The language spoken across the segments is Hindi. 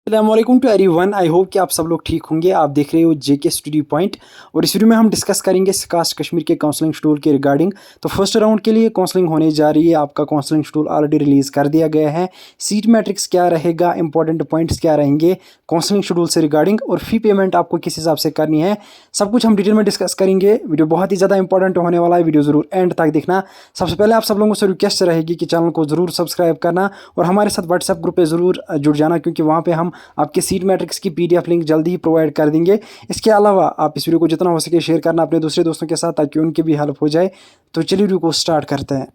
अस्सलामुअलैकुम टू एवरीवन। आई होप कि आप सब लोग ठीक होंगे। आप देख रहे हो जेके स्टडी पॉइंट और इस वीडियो में हम डिस्कस करेंगे स्कास्ट कश्मीर के काउंसलिंग शेड्यूल के रिगार्डिंग। तो फर्स्ट राउंड के लिए काउंसलिंग होने जा रही है। आपका काउंसलिंग शेड्यूल ऑलरेडी रिलीज़ कर दिया गया है। सीट मैट्रिक्स क्या रहेगा, इंपॉर्टेंट पॉइंट्स क्या रहेंगे काउंसलिंग शेड्यूल से रिगार्डिंग, और फी पेमेंट आपको किस हिसाब से करनी है, सब कुछ हम डिटेल में डिस्कस करेंगे। वीडियो बहुत ही ज़्यादा इंपॉर्टेंट होने वाला है, वीडियो ज़रूर एंड तक देखना। सबसे पहले आप सब लोगों से रिक्वेस्ट रहेगी कि चैनल को ज़रूर सब्सक्राइब करना और हमारे साथ व्हाट्सएप ग्रुप पे ज़रूर जुड़ जाना, क्योंकि वहाँ पे हम आपके सीट मैट्रिक्स की पीडीएफ लिंक जल्दी ही प्रोवाइड कर देंगे। इसके अलावा आप इस वीडियो को जितना हो सके शेयर करना अपने दूसरे दोस्तों के साथ, ताकि उनकी भी हेल्प हो जाए। तो चलिए वीडियो को स्टार्ट करते हैं।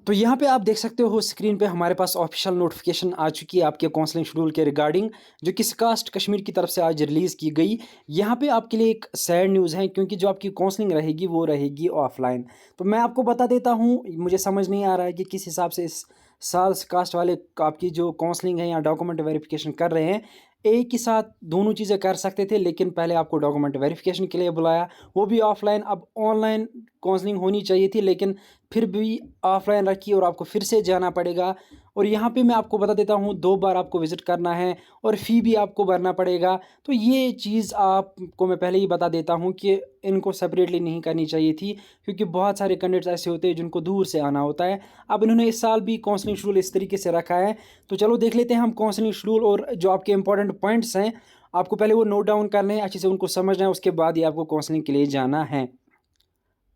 तो यहाँ पे आप देख सकते हो स्क्रीन पे हमारे पास ऑफिशियल नोटिफिकेशन आ चुकी है आपके काउंसलिंग शेड्यूल के रिगार्डिंग, जो कि स्कास्ट कश्मीर की तरफ से आज रिलीज़ की गई। यहाँ पे आपके लिए एक सैड न्यूज़ है, क्योंकि जो आपकी काउंसलिंग रहेगी वो रहेगी ऑफलाइन। तो मैं आपको बता देता हूँ, मुझे समझ नहीं आ रहा है कि किस हिसाब से इस साल स्कास्ट वाले आपकी जो काउंसलिंग है या डॉक्यूमेंट वेरिफिकेशन कर रहे हैं। एक ही साथ दोनों चीज़ें कर सकते थे, लेकिन पहले आपको डॉक्यूमेंट वेरिफिकेशन के लिए बुलाया, वो भी ऑफलाइन। अब ऑनलाइन काउंसलिंग होनी चाहिए थी, लेकिन फिर भी ऑफलाइन रखी और आपको फिर से जाना पड़ेगा। और यहाँ पे मैं आपको बता देता हूँ, 2 बार आपको विज़िट करना है और फ़ी भी आपको भरना पड़ेगा। तो ये चीज़ आपको मैं पहले ही बता देता हूँ कि इनको सेपरेटली नहीं करनी चाहिए थी, क्योंकि बहुत सारे कैंडिडेट्स ऐसे होते हैं जिनको दूर से आना होता है। अब इन्होंने इस साल भी काउंसलिंग शेड्यूल इस तरीके से रखा है। तो चलो देख लेते हैं हम काउंसलिंग शेड्यूल, और जो आपके इंपॉर्टेंट पॉइंट्स हैं आपको पहले वो नोट डाउन करने हैं, अच्छे से उनको समझना है, उसके बाद ही आपको काउंसलिंग के लिए जाना है।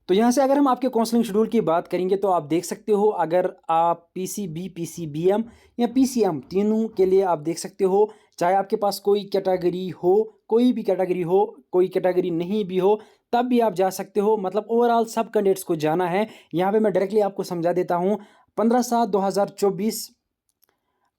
तो यहाँ से अगर हम आपके काउंसलिंग शेड्यूल की बात करेंगे, तो आप देख सकते हो, अगर आप पीसीबी, पीसीबीएम या पीसीएम तीनों के लिए आप देख सकते हो, चाहे आपके पास कोई कैटेगरी हो, कोई भी कैटेगरी हो, कोई कैटेगरी नहीं भी हो, तब भी आप जा सकते हो। मतलब ओवरऑल सब कैंडिडेट्स को जाना है। यहाँ पे मैं डायरेक्टली आपको समझा देता हूँ। 15/7/2024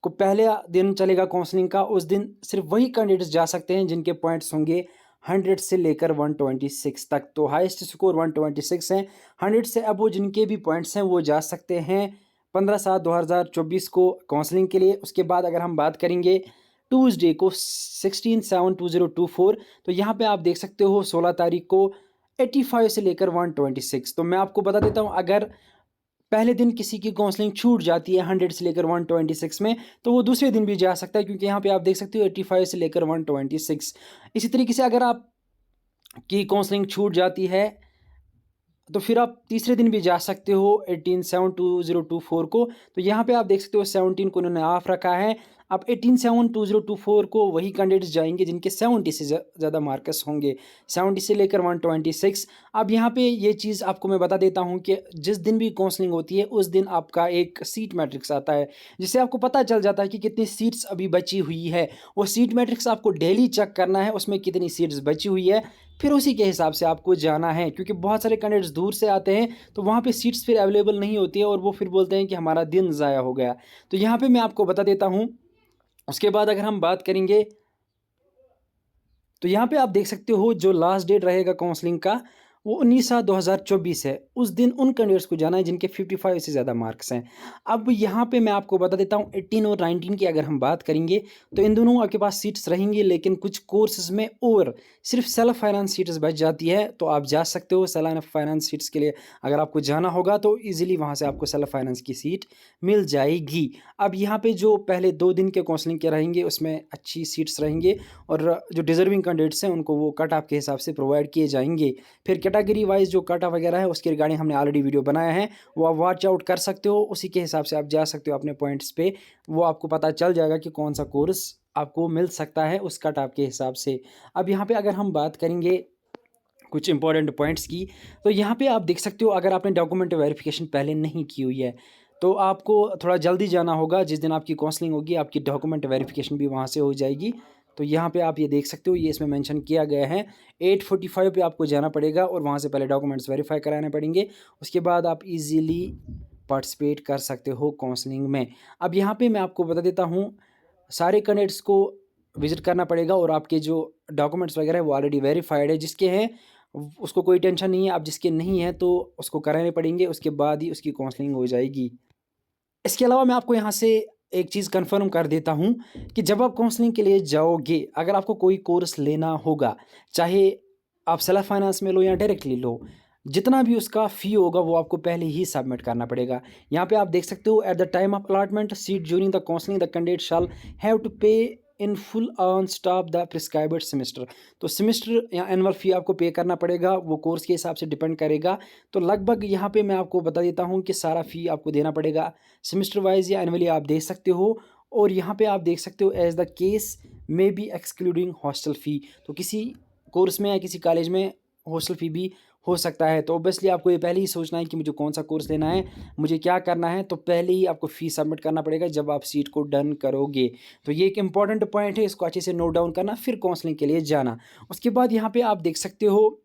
को पहले दिन चलेगा काउंसलिंग का। उस दिन सिर्फ वही कैंडिडेट्स जा सकते हैं जिनके पॉइंट्स होंगे 100 से लेकर 126 तक। तो हाईएस्ट स्कोर 126 है। 100 से अबो जिनके भी पॉइंट्स हैं वो जा सकते हैं 15/7/2024 को काउंसलिंग के लिए। उसके बाद अगर हम बात करेंगे ट्यूसडे को 16/7/2024, तो यहाँ पे आप देख सकते हो 16 तारीख को 85 से लेकर 126। तो मैं आपको बता देता हूँ, अगर पहले दिन किसी की काउंसलिंग छूट जाती है 100 से लेकर 126 में, तो वो दूसरे दिन भी जा सकता है, क्योंकि यहाँ पे आप देख सकते हो 85 से लेकर 126। इसी तरीके से अगर आप की काउंसलिंग छूट जाती है, तो फिर आप तीसरे दिन भी जा सकते हो 18/7/2024 को। तो यहाँ पे आप देख सकते हो 17 को उन्होंने ऑफ रखा है। अब 18/7/2024 को वही कैंडिडेट्स जाएंगे जिनके 70 से ज़्यादा मार्क्स होंगे, 70 से लेकर 126। अब यहाँ पे ये चीज़ आपको मैं बता देता हूँ कि जिस दिन भी काउंसलिंग होती है उस दिन आपका एक सीट मैट्रिक्स आता है, जिससे आपको पता चल जाता है कि कितनी सीट्स अभी बची हुई है। वो सीट मैट्रिक्स आपको डेली चेक करना है, उसमें कितनी सीट्स बची हुई है, फिर उसी के हिसाब से आपको जाना है। क्योंकि बहुत सारे कैंडिडेट्स दूर से आते हैं, तो वहाँ पे सीट्स फिर अवेलेबल नहीं होती है, और वो फिर बोलते हैं कि हमारा दिन ज़ाया हो गया। तो यहाँ पे मैं आपको बता देता हूँ। उसके बाद अगर हम बात करेंगे, तो यहाँ पे आप देख सकते हो जो लास्ट डेट रहेगा काउंसलिंग का, वो 19/7/2024 है। उस दिन उन कैंडिडेट्स को जाना है जिनके 55 से ज़्यादा मार्क्स हैं। अब यहाँ पे मैं आपको बता देता हूँ, 18 और 19 की अगर हम बात करेंगे, तो इन दोनों आपके पास सीट्स रहेंगी, लेकिन कुछ कोर्सेज में और सिर्फ सेल्फ फाइनेंस सीट्स बच जाती है। तो आप जा सकते हो सेल्फ फाइनेंस सीट्स के लिए। अगर आपको जाना होगा तो ईजिली वहाँ से आपको सेल्फ फाइनेंस की सीट मिल जाएगी। अब यहाँ पे जो पहले 2 दिन के काउंसलिंग के रहेंगे, उसमें अच्छी सीट्स रहेंगे, और जो डिजर्विंग कैंडिडेट्स हैं उनको वो कट ऑफ के हिसाब से प्रोवाइड किए जाएंगे। फिर कैटेगरी वाइज जो कट ऑफ वगैरह है उसके रिगार्डिंग हमने ऑलरेडी वीडियो बनाया है, वो आप वॉच आउट कर सकते हो। उसी के हिसाब से आप जा सकते हो अपने पॉइंट्स पे, वो आपको पता चल जाएगा कि कौन सा कोर्स आपको मिल सकता है उस कट ऑफ के हिसाब से। अब यहाँ पे अगर हम बात करेंगे कुछ इंपॉर्टेंट पॉइंट्स की, तो यहाँ पे आप देख सकते हो, अगर आपने डॉक्यूमेंट वेरिफिकेशन पहले नहीं की हुई है, तो आपको थोड़ा जल्दी जाना होगा। जिस दिन आपकी काउंसलिंग होगी, आपकी डॉक्यूमेंट वेरिफिकेशन भी वहाँ से हो जाएगी। तो यहाँ पे आप ये देख सकते हो, ये इसमें मेंशन किया गया है 8:45 पे आपको जाना पड़ेगा, और वहाँ से पहले डॉक्यूमेंट्स वेरीफाई कराने पड़ेंगे। उसके बाद आप इजीली पार्टिसिपेट कर सकते हो काउंसलिंग में। अब यहाँ पे मैं आपको बता देता हूँ, सारे कैंडिडेट्स को विज़िट करना पड़ेगा, और आपके जो डॉक्यूमेंट्स वगैरह है वो ऑलरेडी वेरीफाइड है। जिसके हैं उसको कोई टेंशन नहीं है। अब जिसके नहीं है तो उसको कराने पड़ेंगे, उसके बाद ही उसकी काउंसलिंग हो जाएगी। इसके अलावा मैं आपको यहाँ से एक चीज़ कंफर्म कर देता हूँ कि जब आप काउंसलिंग के लिए जाओगे, अगर आपको कोई कोर्स लेना होगा, चाहे आप सेल्फ फाइनेंस में लो या डायरेक्टली लो, जितना भी उसका फ़ी होगा वो आपको पहले ही सबमिट करना पड़ेगा। यहाँ पे आप देख सकते हो, at the time of allotment seat during the counselling the candidate shall have to pay in full on stop the prescribed semester. तो सेमेस्टर या एनुअल फ़ी आपको पे करना पड़ेगा, वो कोर्स के हिसाब से डिपेंड करेगा। तो लगभग यहाँ पे मैं आपको बता देता हूँ कि सारा फ़ी आपको देना पड़ेगा सेमेस्टर वाइज या एनुअली आप दे सकते हो। और यहाँ पे आप देख सकते हो as the case may be excluding hostel fee. तो किसी कोर्स में या किसी कॉलेज में हॉस्टल फ़ी भी हो सकता है। तो ऑब्वियसली आपको ये पहले ही सोचना है कि मुझे कौन सा कोर्स लेना है, मुझे क्या करना है। तो पहले ही आपको फ़ी सबमिट करना पड़ेगा जब आप सीट को डन करोगे। तो ये एक इंपॉर्टेंट पॉइंट है, इसको अच्छे से नोट डाउन करना, फिर काउंसलिंग के लिए जाना। उसके बाद यहाँ पे आप देख सकते हो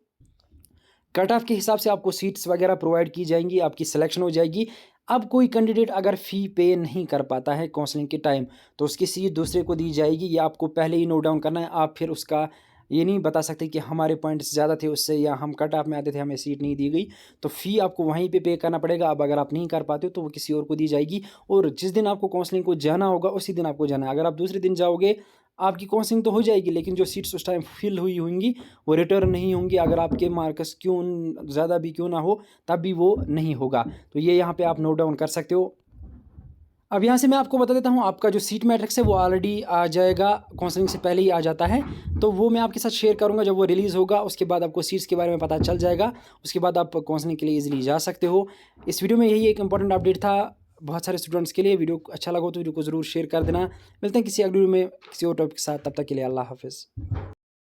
कट ऑफ के हिसाब से आपको सीट्स वगैरह प्रोवाइड की जाएंगी, आपकी सिलेक्शन हो जाएगी। अब कोई कैंडिडेट अगर फ़ी पे नहीं कर पाता है काउंसलिंग के टाइम, तो उसकी सीट दूसरे को दी जाएगी। ये आपको पहले ही नोट डाउन करना है। आप फिर उसका ये नहीं बता सकते कि हमारे पॉइंट्स ज़्यादा थे उससे, या हम कट ऑफ में आते थे हमें सीट नहीं दी गई। तो फ़ी आपको वहीं पे करना पड़ेगा। अब अगर आप नहीं कर पाते हो तो वो किसी और को दी जाएगी। और जिस दिन आपको काउंसलिंग को जाना होगा उसी दिन आपको जाना है। अगर आप दूसरे दिन जाओगे, आपकी काउंसलिंग तो हो जाएगी लेकिन जो सीट्स उस टाइम फिल हुई होंगी वो रिटर्न नहीं होंगी। अगर आपके मार्क्स क्यों ज़्यादा भी क्यों ना हो, तब भी वो नहीं होगा। तो ये यहाँ पे आप नोट डाउन कर सकते हो। अब यहाँ से मैं आपको बता देता हूँ, आपका जो सीट मैट्रिक्स है वो ऑलरेडी आ जाएगा, काउंसलिंग से पहले ही आ जाता है। तो वो मैं आपके साथ शेयर करूँगा जब वो रिलीज़ होगा। उसके बाद आपको सीट्स के बारे में पता चल जाएगा। उसके बाद आप काउंसलिंग के लिए ईजिली जा सकते हो। इस वीडियो में यही एक इंपॉर्टेंट अपडेट था बहुत सारे स्टूडेंट्स के लिए। वीडियो अच्छा लगा तो वीडियो को ज़रूर शेयर कर देना। मिलते हैं किसी अगली वीडियो में किसी और टॉपिक के साथ। तब तक के लिए अल्लाह हाफिज़।